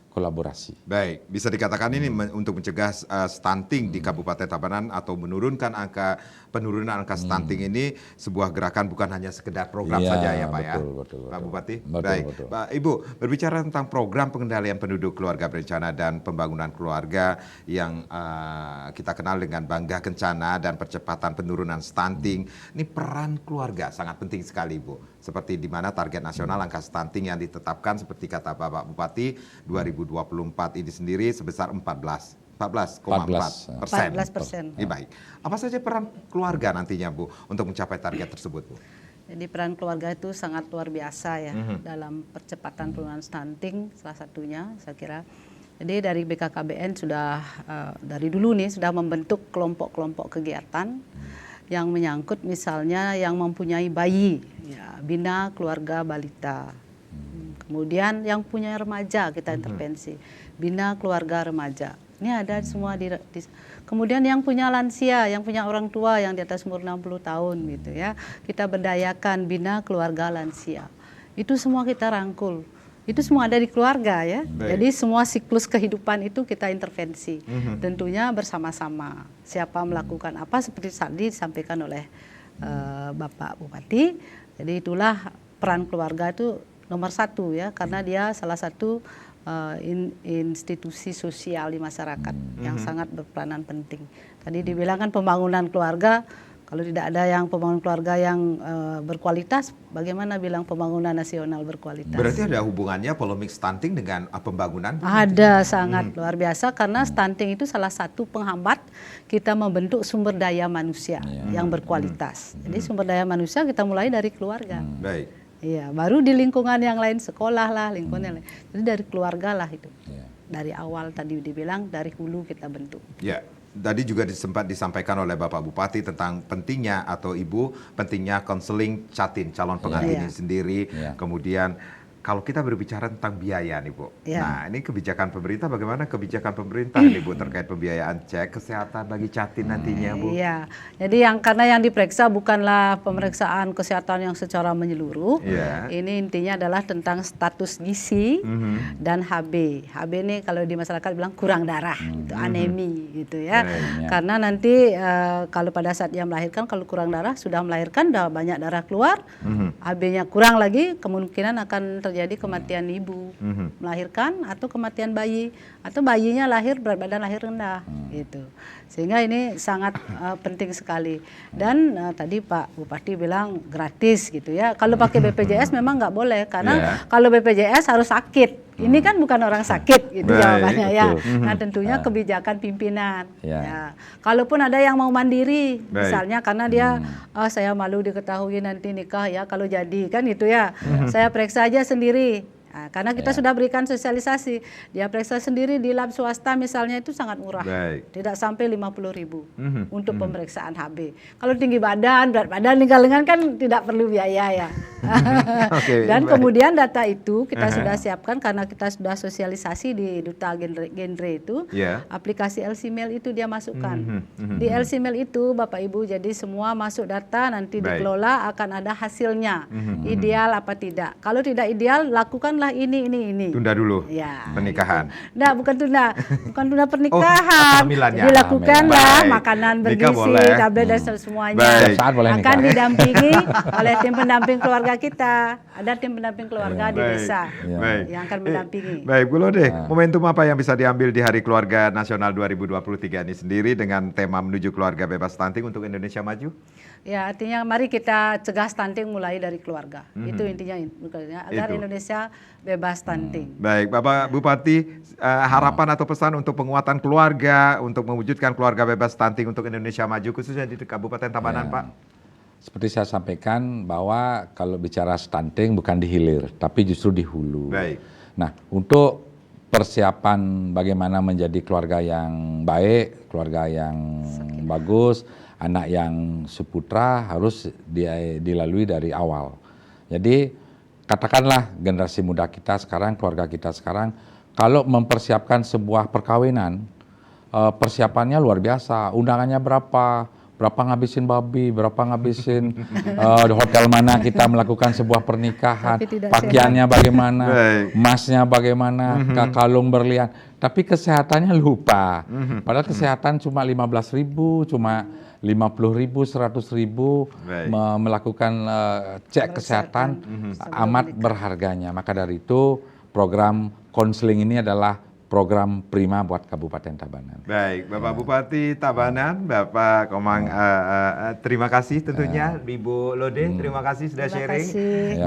kolaborasi. Baik, bisa dikatakan ini untuk mencegah stunting di Kabupaten Tabanan atau menurunkan penurunan angka stunting ini sebuah gerakan, bukan hanya sekedar program saja ya Pak, betul, Pak Bupati. Betul. Pak Ibu, berbicara tentang program pengendalian penduduk keluarga berencana dan pembangunan keluarga yang kita kenal dengan Bangga Kencana dan percepatan penurunan stunting, ini peran keluarga sangat penting sekali Bu. Seperti di mana target nasional angka stunting yang ditetapkan seperti kata Bapak Bupati 2024 ini sendiri sebesar 14,4%. Ini baik. Apa saja peran keluarga nantinya Bu untuk mencapai target tersebut Bu? Jadi peran keluarga itu sangat luar biasa ya dalam percepatan penurunan stunting, salah satunya saya kira. Jadi dari BKKBN sudah dari dulu nih sudah membentuk kelompok-kelompok kegiatan yang menyangkut misalnya yang mempunyai bayi, ya, bina keluarga balita. Kemudian yang punya remaja kita intervensi, bina keluarga remaja. Ini ada semua kemudian yang punya lansia, yang punya orang tua yang di atas umur 60 tahun gitu ya. Kita berdayakan bina keluarga lansia. Itu semua kita rangkul. Itu semua ada di keluarga ya. Jadi semua siklus kehidupan itu kita intervensi. Tentunya bersama-sama. Siapa melakukan apa seperti tadi disampaikan oleh Bapak Bupati. Jadi itulah peran keluarga itu nomor satu ya, karena dia salah satu institusi sosial di masyarakat yang sangat berperanan penting. Tadi dibilang kan pembangunan keluarga, kalau tidak ada yang pembangunan keluarga yang berkualitas, bagaimana bilang pembangunan nasional berkualitas? Berarti ada hubungannya polemik stunting dengan pembangunan? Ada, sangat luar biasa, karena stunting itu salah satu penghambat kita membentuk sumber daya manusia yang berkualitas. Jadi sumber daya manusia kita mulai dari keluarga. Baik. Iya, baru di lingkungan yang lain, sekolah lah, lingkungan yang lain. Jadi dari keluarga lah itu. Dari awal tadi dibilang, dari hulu kita bentuk. Ya. Tadi juga sempat disampaikan oleh Bapak Bupati tentang pentingnya atau Ibu pentingnya konseling Catin, calon pengantin ini sendiri. Kemudian kalau kita berbicara tentang biaya nih Bu, nah ini kebijakan pemerintah, bagaimana kebijakan pemerintah nih Bu terkait pembiayaan cek kesehatan bagi Catin nantinya Bu? Iya, jadi karena yang diperiksa bukanlah pemeriksaan kesehatan yang secara menyeluruh. Ini intinya adalah tentang status gizi dan HB. HB ini kalau di masyarakat bilang kurang darah, itu anemi gitu ya. Karena nanti kalau pada saat dia melahirkan, kalau kurang darah, sudah melahirkan, udah banyak darah keluar, HB-nya kurang lagi, kemungkinan akan terjadi kematian ibu melahirkan atau kematian bayi, atau bayinya lahir berat badan lahir rendah gitu. Sehingga ini sangat penting sekali. Dan tadi Pak Bupati bilang gratis gitu ya. Kalau pakai BPJS memang nggak boleh, karena kalau BPJS harus sakit. Ini kan bukan orang sakit gitu jawabannya ya. Nah tentunya kebijakan pimpinan. Ya. Kalaupun ada yang mau mandiri, misalnya karena dia saya malu diketahui nanti nikah ya kalau jadi kan gitu ya. Saya periksa aja sendiri. Nah, karena kita sudah berikan sosialisasi, dia periksa sendiri di lab swasta misalnya itu sangat murah, tidak sampai 50.000 untuk pemeriksaan HB. Kalau tinggi badan, berat badan, tinggal kan tidak perlu biaya ya. Dan kemudian data itu kita sudah siapkan karena kita sudah sosialisasi di Duta Genre itu, aplikasi LCMail itu dia masukkan. Di LCMail itu Bapak Ibu, jadi semua masuk data nanti dikelola akan ada hasilnya, ideal apa tidak. Kalau tidak ideal lakukanlah ini. Tunda dulu pernikahan. Nah, bukan tunda pernikahan. Dilakukanlah makanan bergizi, tablet dan semuanya. Akan didampingi oleh tim pendamping keluarga kita. Ada tim pendamping keluarga di desa yang akan mendampingi. Baik, Bu Lode, momentum apa yang bisa diambil di Hari Keluarga Nasional 2023 ini sendiri dengan tema menuju keluarga bebas stunting untuk Indonesia Maju? Ya, artinya mari kita cegah stunting mulai dari keluarga. Itu intinya agar Indonesia bebas stunting. Baik, Bapak Bupati, harapan atau pesan untuk penguatan keluarga, untuk mewujudkan keluarga bebas stunting untuk Indonesia Maju, khususnya di Kabupaten Tabanan, Pak? Seperti saya sampaikan bahwa kalau bicara stunting bukan di hilir, tapi justru di hulu. Nah, untuk persiapan bagaimana menjadi keluarga yang baik, keluarga yang bagus, anak yang seputra harus dilalui dari awal. Jadi katakanlah generasi muda kita sekarang, keluarga kita sekarang, kalau mempersiapkan sebuah perkawinan, persiapannya luar biasa. Undangannya berapa ngabisin babi, berapa ngabisin di hotel mana kita melakukan sebuah pernikahan, pakaiannya bagaimana, emasnya bagaimana, kalung berlian, tapi kesehatannya lupa. Padahal kesehatan cuma 15.000, cuma 50.000, 100.000 melakukan cek kesehatan amat berharganya. Maka dari itu program konseling ini adalah program prima buat Kabupaten Tabanan. Baik, Bapak Bupati Tabanan, Bapak Komang, terima kasih tentunya. Ibu Lode, terima kasih sudah sharing.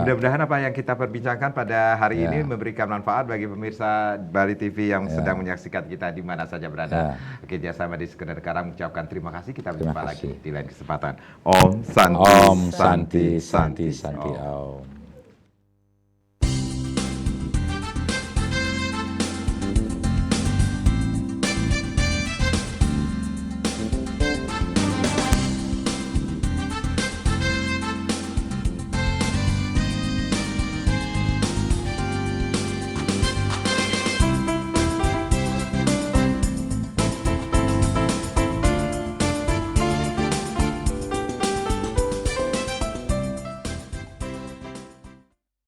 Mudah-mudahan apa yang kita perbincangkan pada hari ini memberikan manfaat bagi pemirsa Bali TV yang sedang menyaksikan kita di mana saja berada. Oke, Jasa Medis Sekedar Karang mengucapkan terima kasih. Kita berjumpa lagi di lain kesempatan. Om Santi, Om Santi, Santi, Santi, Om.